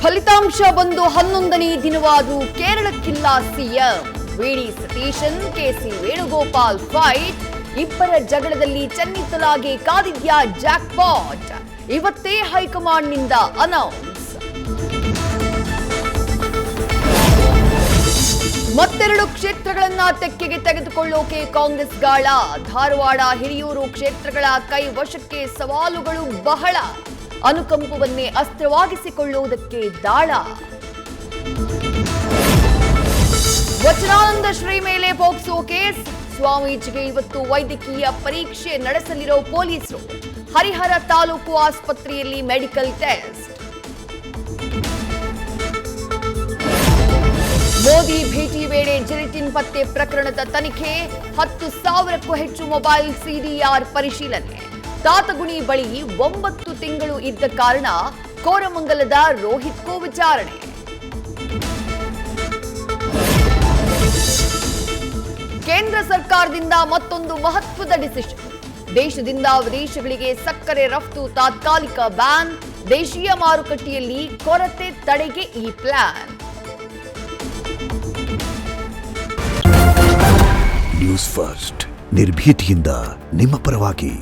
ಫಲಿತಾಂಶ ಬಂದು 11ನೇ ದಿನವಾದರೂ ಕೇರಳಕ್ಕಿಲ್ಲ CM. V D Satheesan K C Venugopal fight. ಇಬ್ಬರ ಜಗಳದಲ್ಲಿ ಚೆನ್ನಿತ್ತಲಾಗಿ ಕಾದಿದ್ಯಾ ಜಾಕ್ಪಾಟ್. ಇವತ್ತೇ ಹೈಕಮಾಂಡ್ನಿಂದ ಅನೌನ್ಸ್. ಮತ್ತೆರಡು ಕ್ಷೇತ್ರಗಳನ್ನ ತೆಕ್ಕೆಗೆ ತೆಗೆದುಕೊಳ್ಳೋಕೆ ಕಾಂಗ್ರೆಸ್ ಗಾಳ. ಧಾರವಾಡ ಹಿರಿಯೂರು ಕ್ಷೇತ್ರಗಳ ಕೈ ವಶಕ್ಕೆ ಸವಾಲುಗಳು ಬಹಳ. ಅನುಕಂಪವನ್ನೇ ಅಸ್ತ್ರವಾಗಿಸಿಕೊಳ್ಳುವುದಕ್ಕೆ ದಾಳ. ವಚನಾನಂದ ಶ್ರೀ ಮೇಲೆ ಪೋಕ್ಸೋ ಕೇಸ್. ಸ್ವಾಮೀಜಿಗೆ ಇವತ್ತು ವೈದ್ಯಕೀಯ ಪರೀಕ್ಷೆ ನಡೆಸಲಿರೋ ಪೊಲೀಸರು. ಹರಿಹರ ತಾಲೂಕು ಆಸ್ಪತ್ರೆಯಲ್ಲಿ ಮೆಡಿಕಲ್ ಟೆಸ್ಟ್. ಮೋದಿ ಭೇಟಿ ವೇಳೆ ಜಿಲೆಟಿನ್ ಪತ್ತೆ ಪ್ರಕರಣದ ತನಿಖೆ. 10,000ಕ್ಕೂ ಹೆಚ್ಚು ಮೊಬೈಲ್ ಸಿಡಿಆರ್ ಪರಿಶೀಲನೆ. ತಾತಗುಣಿ ಬಳಿ 9 ತಿಂಗಳು ಇದ್ದ ಕಾರಣ ಕೋರಮಂಗಲದ ರೋಹಿತ್ಗೂ ವಿಚಾರಣೆ. ಕೇಂದ್ರ ಸರ್ಕಾರದಿಂದ ಮತ್ತೊಂದು ಮಹತ್ವದ ಡಿಸಿಷನ್. ದೇಶದಿಂದ ವಿದೇಶಗಳಿಗೆ ಸಕ್ಕರೆ ರಫ್ತು ತಾತ್ಕಾಲಿಕ ಬ್ಯಾನ್. ದೇಶೀಯ ಮಾರುಕಟ್ಟೆಯಲ್ಲಿ ಕೊರತೆ ತಡೆಗೆ ಈ ಪ್ಲಾನ್. ನ್ಯೂಸ್ ಫಸ್ಟ್ ನಿರ್ಭೀತಿಯಿಂದ ನಿಮ್ಮ ಪರವಾಗಿ.